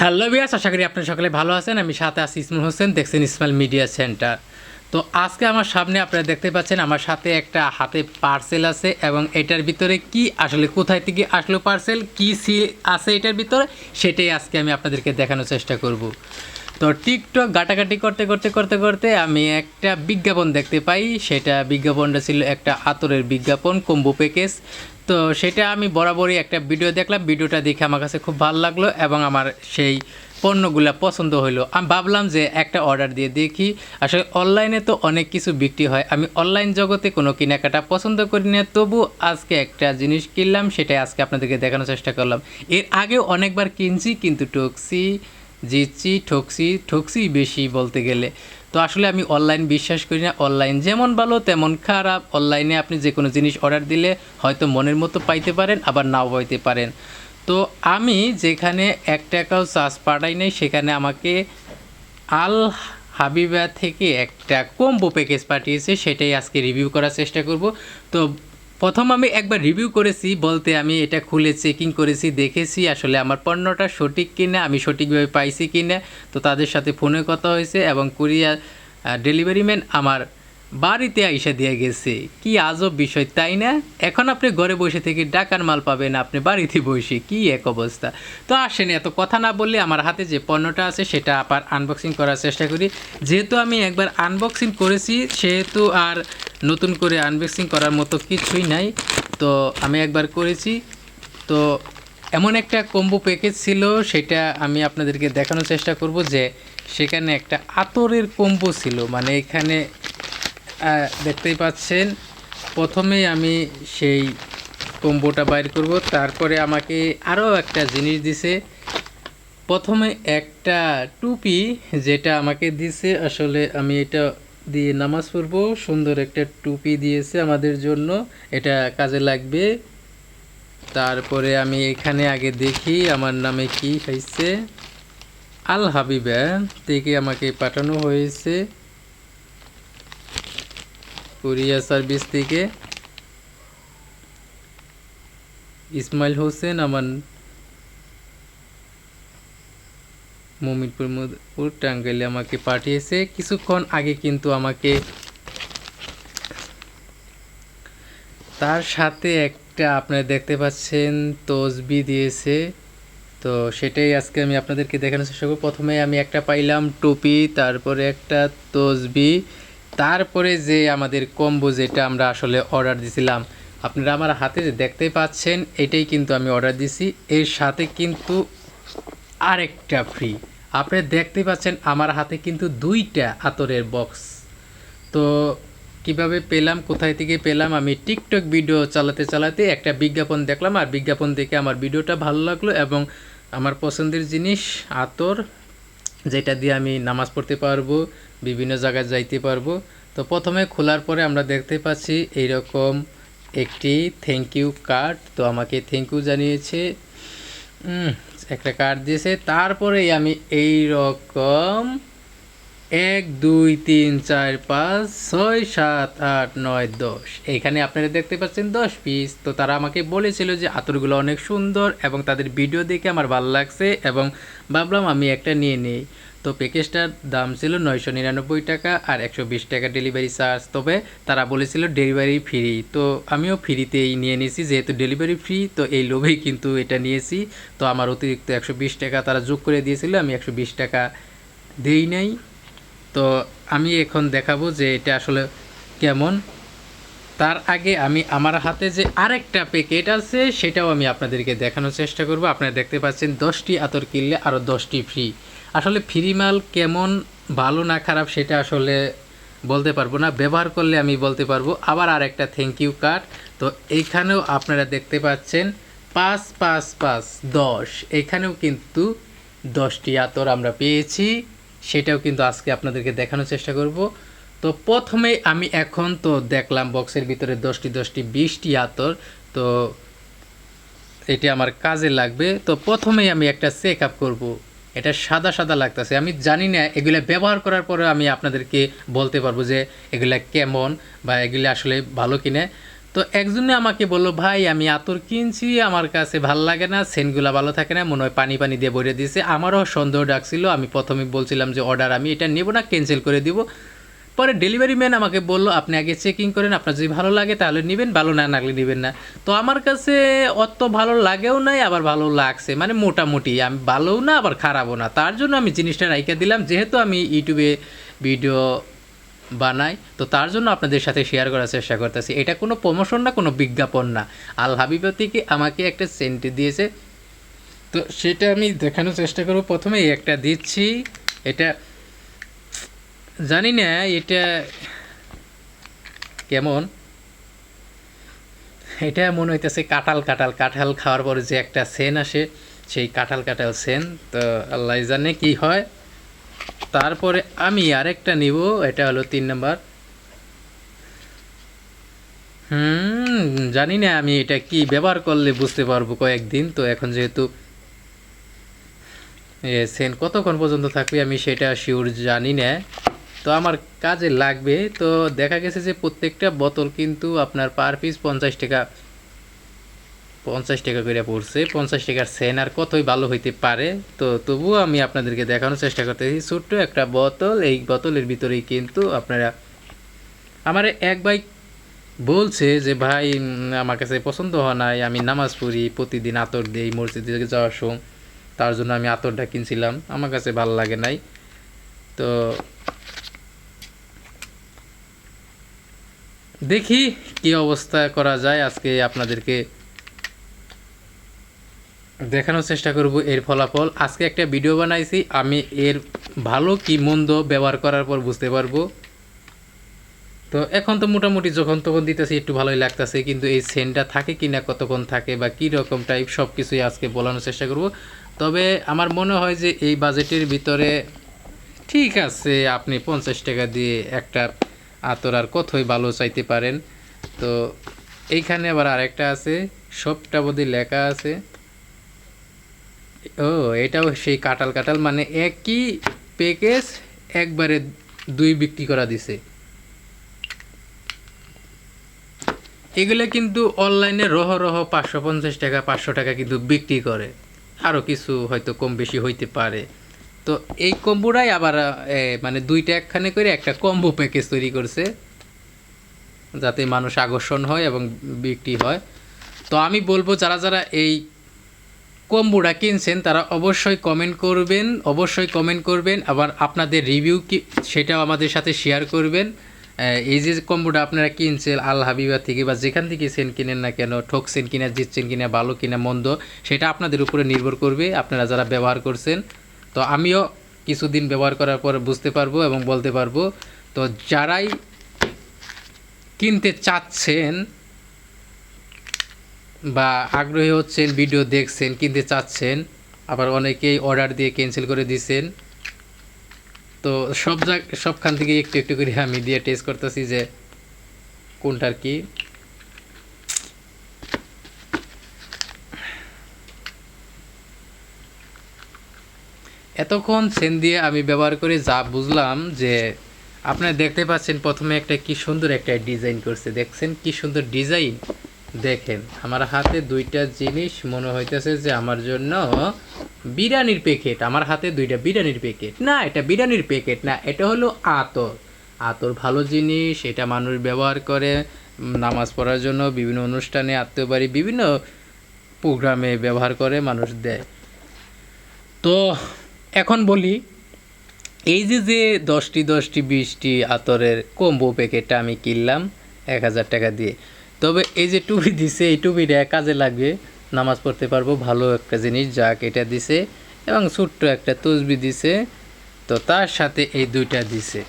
Hello বিয়াস, আশা করি আপনারা সকলে ভালো আছেন। আমি সাথে আছি ইসমুল হোসেন, দেখছেন ইসমাইল মিডিয়া সেন্টার। তো আজকে আমার সামনে আপনারা দেখতে পাচ্ছেন আমার সাথে একটা হাতে পার্সেল আছে, এবং এটার ভিতরে কি আসলে কোথায় থেকে আসলো পার্সেল, কি আছে এটার ভিতরে, সেটাই আজকে আমি আপনাদেরকে দেখানোর চেষ্টা করব। তো টিকটক ঘাটাঘাটি করতে করতে করতে করতে আমি একটা বিজ্ঞাপন দেখতে পাই। সেটা বিজ্ঞাপনটা ছিল একটা আতরের বিজ্ঞাপন, কম্বো প্যাকেজ। তো সেটা আমি বরাবরই একটা ভিডিও দেখলাম, ভিডিওটা দেখে আমার কাছে খুব ভালো লাগলো এবং আমার সেই পণ্যগুলো পছন্দ হলো। আমি ভাবলাম যে একটা অর্ডার দিয়ে দেখি। আসলে অনলাইনে তো অনেক কিছু বিক্রি হয়, আমি অনলাইন জগতে কোনো কেনাকাটা পছন্দ করি না, তবু আজকে একটা জিনিস কিনলাম, সেটাই আজকে আপনাদেরকে দেখানোর চেষ্টা করলাম। এর আগেও অনেকবার কিনছি, কিন্তু টক্সি জিতছি, ঠকছি বেশি বলতে গেলে। তো আসলে আমি অনলাইন বিশ্বাস করি না, অনলাইন যেমন ভালো তেমন খারাপ। অনলাইনে আপনি যে কোনো জিনিস অর্ডার দিলে হয়তো মনের মতো পাইতে পারেন, আবার নাও পাইতে পারেন। তো আমি যেখানে 1 টাকাও চার্জ পাঠাই নাই, সেখানে আমাকে আল হাবিবা থেকে একটা কম্বো প্যাকেজ পাঠিয়েছে, সেটাই আজকে রিভিউ করার চেষ্টা করব। তো প্রথম আমি একবার রিভিউ করেছি, বলতে আমি এটা খুলে চেকিং করেছি, দেখেছি আসলে আমার পণ্যটা সঠিক কিনা, আমি সঠিকভাবে পাইছি কিনা। তো তাদের সাথে ফোনে কথা হয়েছে এবং কুরিয়ার ডেলিভারি ম্যান আমার বাড়িতে আইসা দিয়ে গেছে। কি আজব বিষয়, তাই না? এখন আপনি ঘরে বসে থেকে ডাকার মাল পাবেন আপনি বাড়িতে বসে, কি এক অবস্থা। তো আসেন, এত কথা না বললে আমার হাতে যে পণ্যটা আছে সেটা আবার আনবক্সিং করার চেষ্টা করি। যেহেতু আমি একবার আনবক্সিং করেছি, সেহেতু আর নতুন করে আনবক্সিং করার মতো কিছুই নাই। তো আমি একবার করেছি। তো এমন একটা কম্বো প্যাকেজ ছিল, সেটা আমি আপনাদেরকে দেখানোর চেষ্টা করব যে সেখানে একটা আতরের কম্বো ছিল। মানে এখানে দেখতেই পাচ্ছেন, প্রথমেই আমি সেই কম্বোটা বাইর করব, তারপরে আমাকে আরও একটা জিনিস দিছে। প্রথমে একটা টুপি, যেটা আমাকে দিছে, আসলে আমি এটা দিয়ে নামাজ পড়বো। সুন্দর একটা টুপি দিয়েছে আমাদের জন্য, এটা কাজে লাগবে। তারপরে আমি এখানে আগে দেখি আমার নামে কি হয়েছে। আল হাবিবা থেকে আমাকে পাঠানো হয়েছে, কুরিয়ার সার্ভিস থেকে। ইসমাইল হোসেন আমার মমিনপুর টাঙ্গাইলে আমাকে পাঠিয়েছে কিছুক্ষণ আগে, কিন্তু আমাকে তার সাথে একটা আপনারা দেখতে পাচ্ছেন তসবি দিয়েছে। তো সেটাই আজকে আমি আপনাদেরকে দেখানোর চেষ্টা করব। প্রথমে আমি একটা পাইলাম টুপি, তারপরে একটা তসবি, তারপরে যে আমাদের কম্বো যেটা আমরা আসলে অর্ডার দিছিলাম, আপনারা আমার হাতে যে দেখতে পাচ্ছেন এটাই কিন্তু আমি অর্ডার দিছি। এর সাথে কিন্তু আরেকটা ফ্রি। আপনারা দেখতে পাচ্ছেন আমার হাতে কিন্তু 2টা আতরের বক্স। তো কিভাবে পেলাম, কোথায় থেকে পেলাম, আমি টিকটক ভিডিও চালাতে চালাতে একটা বিজ্ঞাপন দেখলাম, আর বিজ্ঞাপন দেখে আমার ভিডিওটা ভালো লাগলো এবং আমার পছন্দের জিনিস আতর, যেটা দিয়ে আমি নামাজ পড়তে পারবো, বিভিন্ন জায়গায় যাইতে পারবো। তো প্রথমে খোলার পরে আমরা দেখতে পাচ্ছি এইরকম একটি থ্যাংক ইউ কার্ড। তো আমাকে থ্যাংক ইউ জানিয়েছে, একটা কার্ড দিয়েছে। তারপরেই আমি এই রকম 1 2 3 4 5 6 7 8 9 10, এইখানে আপনারা দেখতে পাচ্ছেন 10 পিস। তো তারা আমাকে বলেছিল যে আতরগুলো অনেক সুন্দর এবং তাদের ভিডিও দেখে আমার ভালো লাগছে এবং ভাবলাম আমি একটা নিয়ে নিই। তো প্যাকেজটার দাম ছিল 999 টাকা আর 120 টাকা ডেলিভারি চার্জ। তবে তারা বলেছিল ডেলিভারি ফ্রি, তো আমিও ফ্রিতেই নিয়ে নিয়েছি, যেহেতু ডেলিভারি ফ্রি তো এই লোভেই কিন্তু এটা নিয়েছি। তো আমার অতিরিক্ত 120 টাকা তারা যোগ করে দিয়েছিল, আমি 120 টাকা দেই নাই। তো আমি এখন দেখাবো যে এটা আসলে কেমন। তার আগে আমি আমার হাতে যে আরেকটা প্যাকেট আছে সেটাও আমি আপনাদেরকে দেখানোর চেষ্টা করব। আপনারা দেখতে পাচ্ছেন 10টি আতর কিনলে আরও 10টি ফ্রি। আসলে ফ্রি মাল কেমন, ভালো না খারাপ, সেটা আসলে বলতে পারবো না, ব্যবহার করলে আমি বলতে পারবো। আবার আরেকটা থ্যাংক ইউ কার্ড। তো এইখানেও আপনারা দেখতে পাচ্ছেন 5 5 5 10, এখানেও কিন্তু 10টি আতর আমরা পেয়েছি, সেটাও কিন্তু আজকে আপনাদেরকে দেখানোর চেষ্টা করব। তো প্রথমে আমি এখন তো দেখলাম বক্সের ভিতরে 10টি 10টি 20টি আতর, তো এটি আমার কাজে লাগবে। তো প্রথমেই আমি একটা চেক আপ করবো। এটা সাদা সাদা লাগতেছে, আমি জানি না, এগুলো ব্যবহার করার পরে আমি আপনাদেরকে বলতে পারবো যে এগুলা কেমন বা এগুলো আসলে ভালো কিনা। তো একজনে আমাকে বলল, ভাই আমি আতর কিনছি, আমার কাছে ভাল লাগে না, সেন্টগুলো ভালো থাকে না, মনে হয় পানি পানি দিয়ে ভরে দিয়েছে। আমারও সন্দেহ ডাকছিল, আমি প্রথমে বলছিলাম যে অর্ডার আমি এটা নেব না, ক্যান্সেল করে দিব। পরে ডেলিভারি ম্যান আমাকে বলল, আপনি আগে চেকিং করেন, আপনার যদি ভালো লাগে তাহলে নেবেন, ভালো না লাগলে নেবেন না। তো আমার কাছে অত ভালো লাগেও নাই, আবার ভালো লাগছে, মানে মোটামুটি, আমি ভালোও না আবার খারাপও না। তার জন্য আমি জিনিসটা রাইখা দিলাম, যেহেতু আমি ইউটিউবে ভিডিও বানাই, তো তার জন্য আপনাদের সাথে শেয়ার করার চেষ্টা করতেছি। এটা কোনো প্রমোশন না, কোনো বিজ্ঞাপন না। আল হাবিবা থেকে আমাকে একটা সেন্ট দিয়েছে, তো সেটা আমি দেখানোর চেষ্টা করব। প্রথমে একটা দিচ্ছি, এটা জানি না এটা কেমন, এটা মনে হইতেছে কাঁঠাল কাঁঠাল কাঁঠাল খাওয়ার পরে যে একটা সেন আসে, সেই কাঁঠাল কাঁঠাল সেন। তো আল্লাহ জানে কি হয়। তারপরে আমি আরেকটা নিব, এটা হলো 3 নাম্বার। জানি না আমি এটা কি ব্যবহার করলে বুঝতে পারবো কয়েকদিন। তো এখন যেহেতু সেন কতক্ষণ পর্যন্ত থাকবে আমি সেটা শিওর জানি না, তো আমার কাজে লাগবে। তো দেখা গেছে যে প্রত্যেকটা বোতল কিন্তু আপনার পার পিস 50 টাকা, 50 টাকা করে পড়ছে। 50 টাকার সেন আর কতই ভালো হইতে পারে। তো তবুও আমি আপনাদেরকে দেখানোর চেষ্টা করতেছি, ছোট্ট একটা বোতল। এই বোতলের ভিতরেই কিন্তু আপনারা, আমার এক ভাই বলছে যে ভাই আমার কাছে পছন্দ হয় নাই, আমি নামাজ পড়ি, প্রতিদিন আতর দিই মসজিদে যাওয়ার সময়, তার জন্য আমি আতরটা কিনছিলাম, আমার কাছে ভালো লাগে নাই। তো দেখি কি অবস্থা করা যায়, আজকে আপনাদেরকে দেখানোর চেষ্টা করব এর ফলাফল। আজকে একটা ভিডিও বানাইছি, আমি এর ভালো কি মন্দ ব্যবহার করার পর বুঝতে পারবো। তো এখন তো মোটামুটি যখন তখন দিতেছি, একটু ভালোই লাগতেছে, কিন্তু এই সেন্টটা থাকে কি না, কতক্ষণ থাকে বা কী রকম টাইপ, সব কিছুই আজকে বলানোর চেষ্টা করব। তবে আমার মনে হয় যে এই বাজেটের ভিতরে ঠিক আছে, আপনি 50 টাকা দিয়ে একটা আতর আর কতই ভালো চাইতে পারেন। তো এইখানে আবার আরেকটা আছে, সবটা বোধহয় লেখা আছে। ও, এটাও সেই কাঁঠাল কাঁঠাল, মানে একই প্যাকেজ একবারে দুই বিক্রি করা দিছে। এগুলো কিন্তু অনলাইনে রহ রহ 550 টাকা 500 টাকা কিন্তু বিক্রি করে, আরও কিছু হয়তো কম বেশি হইতে পারে। তো এই কম্বোটাই আবার মানে দুইটা একখানে করে একটা কম্বো প্যাকেজ তৈরি করছে, যাতে মানুষ আকর্ষণ হয় এবং বিক্রি হয়। তো আমি বলবো যারা যারা এই কম্বোটা কিনছেন তারা অবশ্যই কমেন্ট করবেন, অবশ্যই কমেন্ট করবেন, আবার আপনাদের রিভিউ কি সেটাও আমাদের সাথে শেয়ার করবেন। এই যে কম্বোটা আপনারা কিনছেন আল হাবিবা থেকে বা যেখান থেকে সেন কিনেন না কেন, ঠকছেন কিনা, জিতছেন কিনা, ভালো কিনা মন্দ, সেটা আপনাদের উপরে নির্ভর করবে, আপনারা যারা ব্যবহার করছেন। তো আমিও কিছুদিন ব্যবহার করার পর বুঝতে পারবো এবং বলতে পারবো। তো যারাই কিনতে চাচ্ছেন বা আগ্রহী হচ্ছেন, ভিডিও দেখছেন, কিনতে চাচ্ছেন, আবার অনেকেই অর্ডার দিয়ে ক্যান্সেল করে দিছেন, তো সবখান থেকে একটু একটু করে আমি দিয়ে টেস্ট করতেছি যে কোনটার কি। এতক্ষণ সেন দিয়ে আমি ব্যবহার করে যা বুঝলাম যে আপনারা দেখতে পাচ্ছেন প্রথমে একটা কি সুন্দর একটা ডিজাইন করছে, দেখছেন কি সুন্দর ডিজাইন। দেখেন আমার হাতে দুইটা জিনিস মনে হইতেছে যে আমার জন্য বিরিয়ানির প্যাকেট, আমার হাতে দুইটা বিরিয়ানির প্যাকেট না, এটা বিরিয়ানির প্যাকেট না, এটা হলো আতর। আতর ভালো জিনিস, এটা মানুষ ব্যবহার করে নামাজ পড়ার জন্য, বিভিন্ন অনুষ্ঠানে, আত্মীয় বাড়ি, বিভিন্ন প্রোগ্রামে ব্যবহার করে, মানুষ দেয়। তো এখন বলি, এই যে যে 10টি 10টি 20টি আতরের কম্বো প্যাকেটটা আমি কিনলাম 1000 টাকা দিয়ে, তবে এই যে টুপি দিছে, এই টুপিটা কাজে লাগবে, নামাজ পড়তে পারবো, ভালো একটা জিনিস যাক এটা দিছে, এবং ছোট্ট একটা তসবি দিছে। তো তার সাথে এই দুইটা দিছে।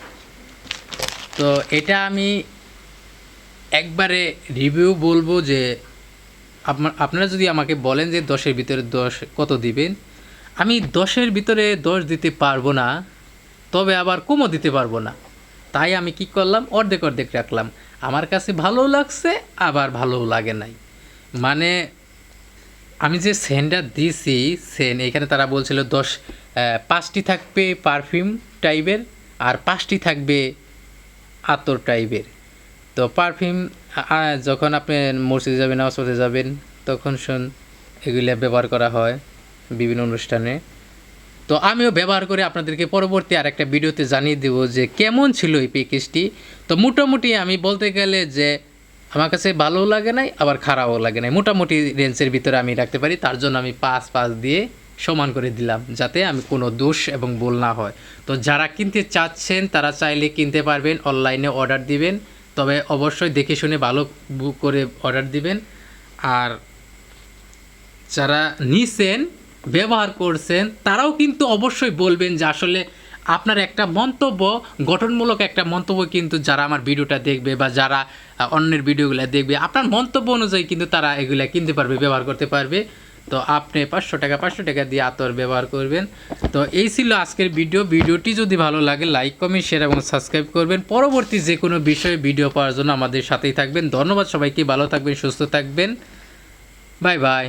তো এটা আমি একবারে রিভিউ বলবো যে আপনারা যদি আমাকে বলেন যে 10-এর ভিতরে 10 কত দিবেন, আমি 10-এর ভিতরে 10 দিতে পারবো না, তবে আবার কমও দিতে পারবো না। তাই আমি কি করলাম, অর্ধেক অর্ধেক রাখলাম। আমার কাছে ভালোও লাগছে, আবার ভালোও লাগে নাই। মানে আমি যে সেন্টটা দিছি, সেন এখানে তারা বলছিল 5টি থাকবে পারফিউম টাইপের আর 5টি থাকবে আতর টাইপের। তো পারফিউম যখন আপনি মসজিদে যাবেন, নামাজ পড়তে যাবেন, তখন এগুলো ব্যবহার করা হয় বিভিন্ন অনুষ্ঠানে। তো আমিও ব্যবহার করে আপনাদেরকে পরবর্তী আরেকটা ভিডিওতে জানিয়ে দেবো যে কেমন ছিল এই প্যাকেজটি। তো মোটামুটি আমি বলতে গেলে যে আমার কাছে ভালোও লাগে নাই, আবার খারাপও লাগে নাই, মোটামুটি রেঞ্জের ভিতরে আমি রাখতে পারি। তার জন্য আমি 5 দিয়ে সমান করে দিলাম, যাতে আমি কোনো দোষ এবং ভুল না হয়। তো যারা কিনতে চাচ্ছেন তারা চাইলে কিনতে পারবেন, অনলাইনে অর্ডার দিবেন, তবে অবশ্যই দেখে শুনে ভালো বুক করে অর্ডার দিবেন। আর যারা নিছেন, ব্যবহার করছেন, তারাও কিন্তু অবশ্যই বলবেন যে আসলে আপনার একটা মন্তব্য, গঠনমূলক একটা মন্তব্য কিন্তু যারা আমার ভিডিওটা দেখবে বা যারা অন্যের ভিডিওগুলো দেখবে, আপনার মন্তব্য অনুযায়ী কিন্তু তারা এগুলা কিনতে পারবে, ব্যবহার করতে পারবে। তো আপনি 500 টাকা দিয়ে আতর ব্যবহার করবেন। তো এই ছিল আজকের ভিডিওটি যদি ভালো লাগে লাইক, কমেন্ট, শেয়ার এবং সাবস্ক্রাইব করবেন। পরবর্তী যে কোনো বিষয়ে ভিডিও পাওয়ার জন্য আমাদের সাথেই থাকবেন। ধন্যবাদ সবাইকে, ভালো থাকবেন, সুস্থ থাকবেন, বাই বাই।